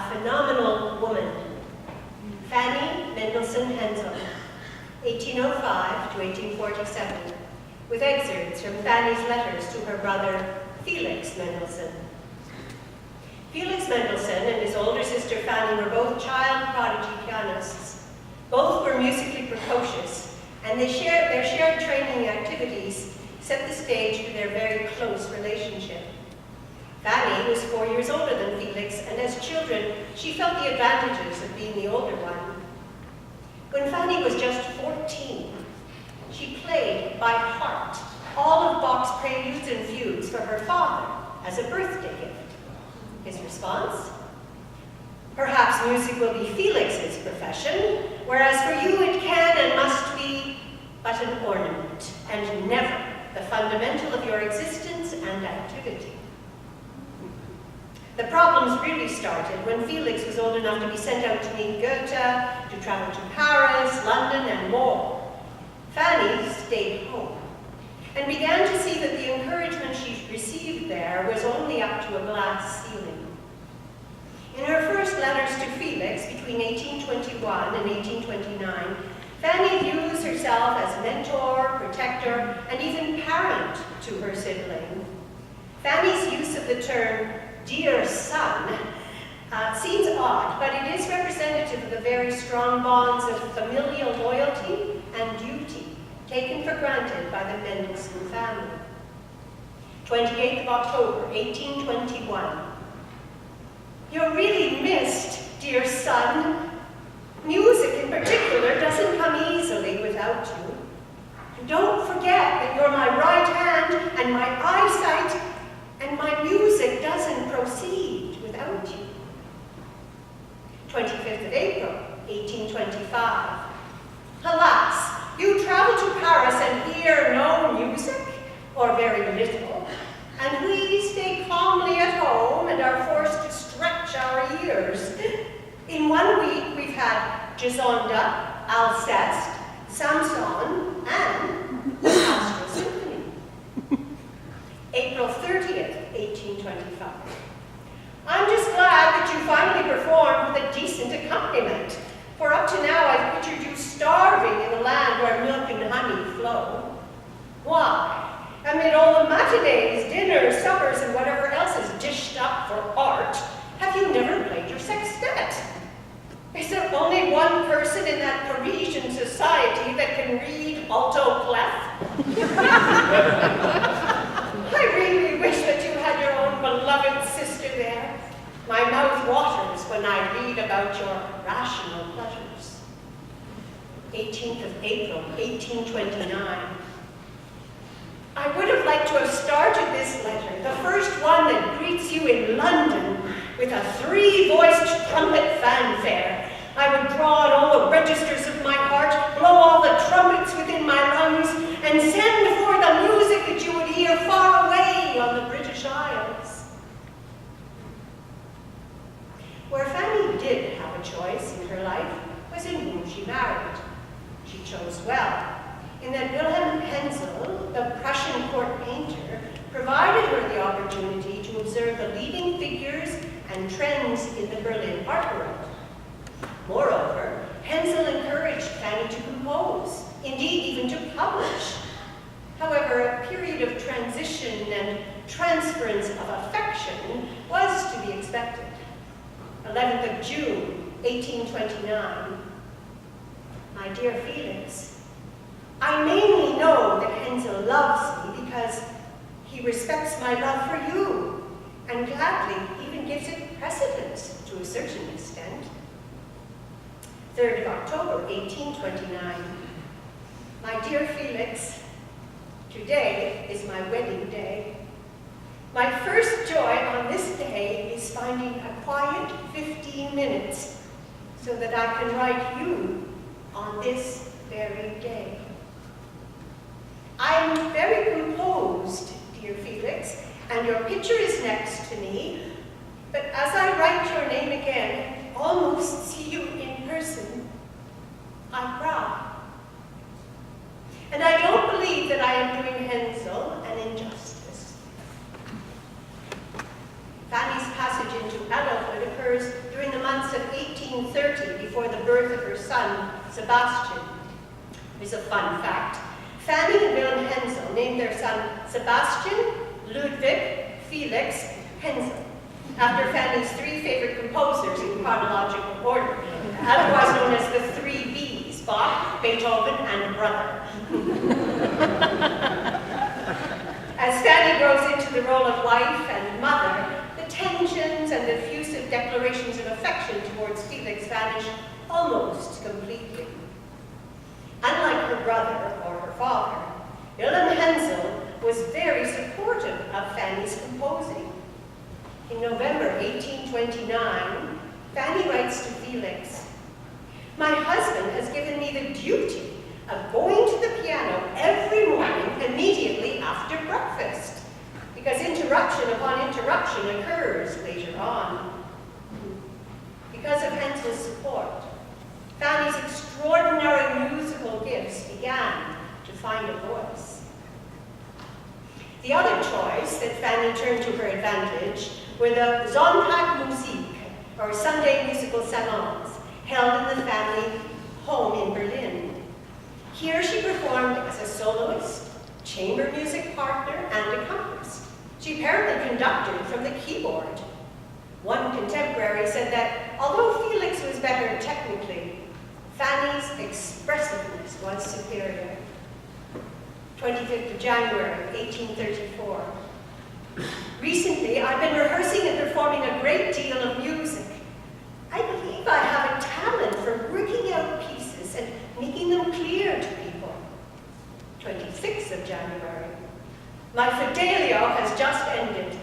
a phenomenal woman, Fanny Mendelssohn Hensel, 1805 to 1847, with excerpts from Fanny's letters to her brother, Felix Mendelssohn. Felix Mendelssohn and his older sister Fanny were both child prodigy pianists. Both were musically precocious, and their shared training activities set the stage for their very close relationship. Fanny was 4 years older than Felix, and as children, she felt the advantages of being the older one. When Fanny was just 14, she played by heart all of Bach's preludes and fugues for her father as a birthday gift. His response? Perhaps music will be Felix's profession, whereas for you it can and must be but an ornament, and never the fundamental of your existence and activity. The problems really started when Felix was old enough to be sent out to meet Goethe, to travel to Paris, London, and more. Fanny stayed home and began to see that the encouragement she received there was only up to a glass ceiling. In her first letters to Felix between 1821 and 1829, Fanny views herself as mentor, protector, and even parent to her sibling. Fanny's use of the term dear son seems odd, but it is representative of the very strong bonds of familial loyalty and duty taken for granted by the Mendelssohn family. 28th of October, 1821. You're really missed, dear son. Music in particular doesn't come easily without you. And don't forget that you're my right hand and my eyesight, and my music doesn't proceed without you. 25th of April, 1825. Alas, you travel to Paris and hear no music, or very little, and we stay calmly at home and are forced to stretch our ears. In 1 week, we've had Gisonda, Alceste, Samson, and the Pastoral Symphony. April 30th, 1825. I'm just glad that you finally performed with a decent accompaniment, for up to now I've pictured you starving in a land where milk and honey flow. Why? Amid all the matinees, dinners, suppers, and whatever else is dished up for art, have you never played your sextet? Is there only one person in that Parisian society that can read alto clef? I really wish that you had your own beloved sister there. My mouth waters when I read about your rational pleasures. 18th of April, 1829. I would have liked to have started this letter, the first one that greets you in London, with a 3-voiced trumpet fanfare. I would draw on all the registers of my heart, blow all the trumpets within my lungs, and send for the music that you would hear far away on the British Isles. Where Fanny did have a choice in her life was in whom she married. She chose well, in that Wilhelm Hensel, the Prussian court painter, provided her the opportunity to observe the leading figures and trends in the Berlin art world. Moreover, Hensel encouraged Fanny to compose, indeed even to publish. However, a period of transition and transference of affection was to be expected. 11th of June, 1829. My dear Felix, I mainly know that Hensel loves me because he respects my love for you, and gladly even gives it precedence to a certain extent. 3rd of October, 1829. My dear Felix, today is my wedding day. My first joy on this day is finding a quiet 15 minutes so that I can write you on this very day. I'm very composed, dear Felix, and your picture is next to me, but as I write your name again, almost see you in person, I cry. And I don't believe that I am doing Hensel an injustice. Fanny's passage into adulthood occurs during the 1830, before the birth of her son, Sebastian. Here's a fun fact. Fanny and Wilhelm Hensel named their son Sebastian, Ludwig, Felix, Hensel, after Fanny's three favorite composers in chronological order, otherwise known as the three Bs, Bach, Beethoven, and brother. As Fanny grows into the role of wife and mother, the tensions and effusive declarations of affection towards Felix vanish almost completely. Unlike her brother or her father, Wilhelm Hensel was very supportive of Fanny's composing. In November 1829, Fanny writes to Felix, "My husband has given me the duty of going to the piano every morning immediately after breakfast, because interruption upon interruption occurs later on." Because of Hensel's support, Fanny's extraordinary musical gifts began to find a voice. The other choice that Fanny turned to her advantage were the Sonntagmusik, or Sunday musical salons, held in the family home in Berlin. Here she performed as a soloist, chamber music partner, and accompanist. She apparently conducted from the keyboard. One contemporary said that although Felix was better technically, Fanny's expressiveness was superior. 25th of January, 1834. Recently, I've been rehearsing and performing a great deal of music. I believe I have a talent for working out pieces and making them clear to people. 26th of January. My Fidelio has just ended,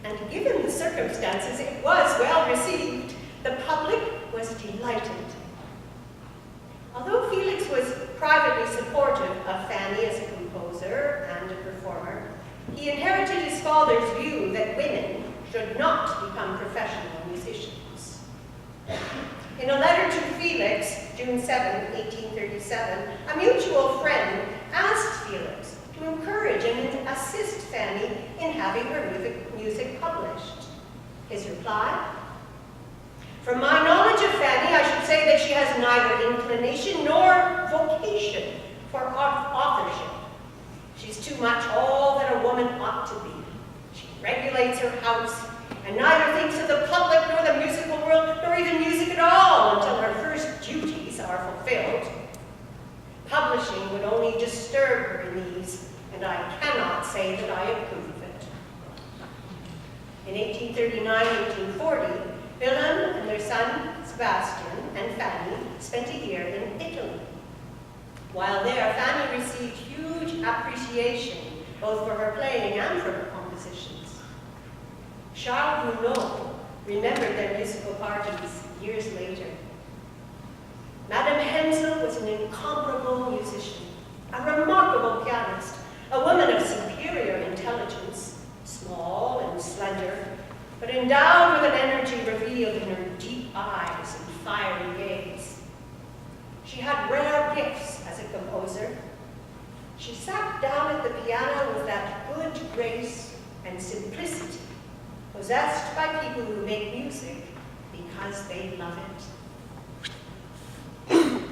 and given the circumstances, it was well received. The public was delighted. Although Felix was privately supportive of Fanny as a composer and a performer, he inherited his father's view that women should not become professional musicians. In a letter to Felix, June 7, 1837, a mutual friend asked Felix to encourage and assist Fanny in having her music published. His reply, "From my knowledge of Fanny, I should say that she has neither inclination nor vocation for authorship. She's too much all that a woman ought to be. She regulates her house and neither thinks of the public nor the musical world, nor even music at all until her first duties are fulfilled. Publishing would only disturb her in these, and I cannot say that I approve of it." In 1839-1840, Wilhelm and their son, Sebastian, and Fanny spent a year in Italy. While there, Fanny received huge appreciation, both for her playing and for her compositions. Charles Gounod remembered their musical parties years later. Madame Hensel was an incomparable musician, a remarkable pianist, a woman of superior intelligence, small and slender, but endowed with an energy revealed in her deep eyes and fiery gaze. She had rare gifts as a composer. She sat down at the piano with that good grace and simplicity possessed by people who make music because they love it.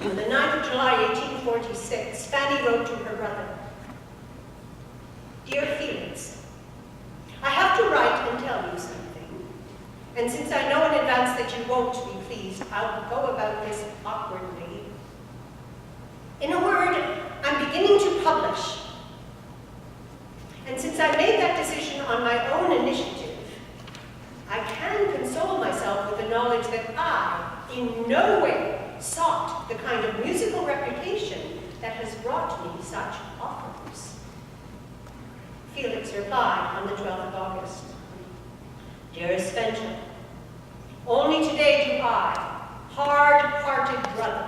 On the 9th of July, 1846, Fanny wrote to her brother, "Dear Felix, I have to write and tell you something, and since I know in advance that you won't be pleased, I'll go about this awkwardly. In a word, I'm beginning to publish. And since I made that decision on my own initiative, I can console myself with the knowledge that I, in no way, sought the kind of musical reputation that has brought me such offers." Felix replied on the 12th of August, "Dearest Fenchel, only today do I, hard-hearted brother,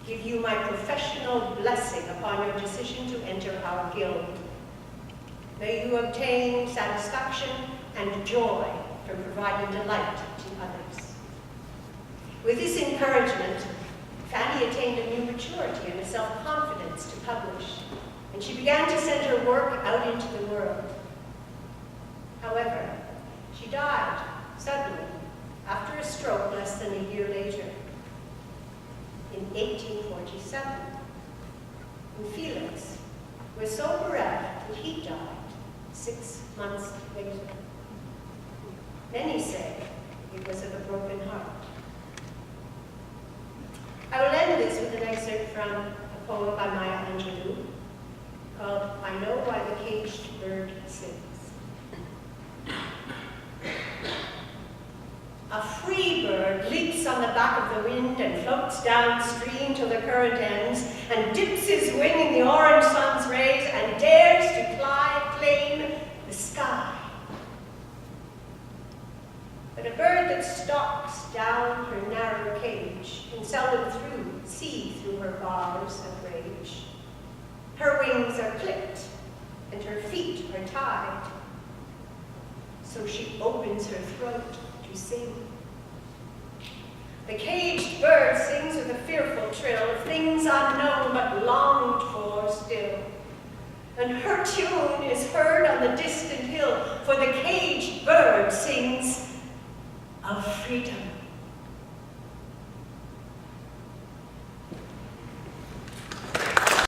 give you my professional blessing upon your decision to enter our guild. May you obtain satisfaction and joy from providing delight to others." With this encouragement, Fanny attained a new maturity and a self-confidence to publish, and she began to send her work out into the world. However, she died suddenly after a stroke less than a year later. in 1847, and Felix was so bereft that he died 6 months later. Many say it was of a broken heart. I will end this with an excerpt from a poem by Maya Angelou called I Know Why the Caged Bird Sings. A free bird leaps on the back of the wind and floats downstream till the current ends and dips his wing in the orange sun's rays and dares to claim the sky. But a bird that stalks down her narrow cage can seldom see through her bars of rage. Her wings are clipped and her feet are tied, so she opens her throat to sing. The caged bird sings with a fearful trill of things unknown but longed for still. And her tune is heard on the distant hill, for the caged bird sings of freedom.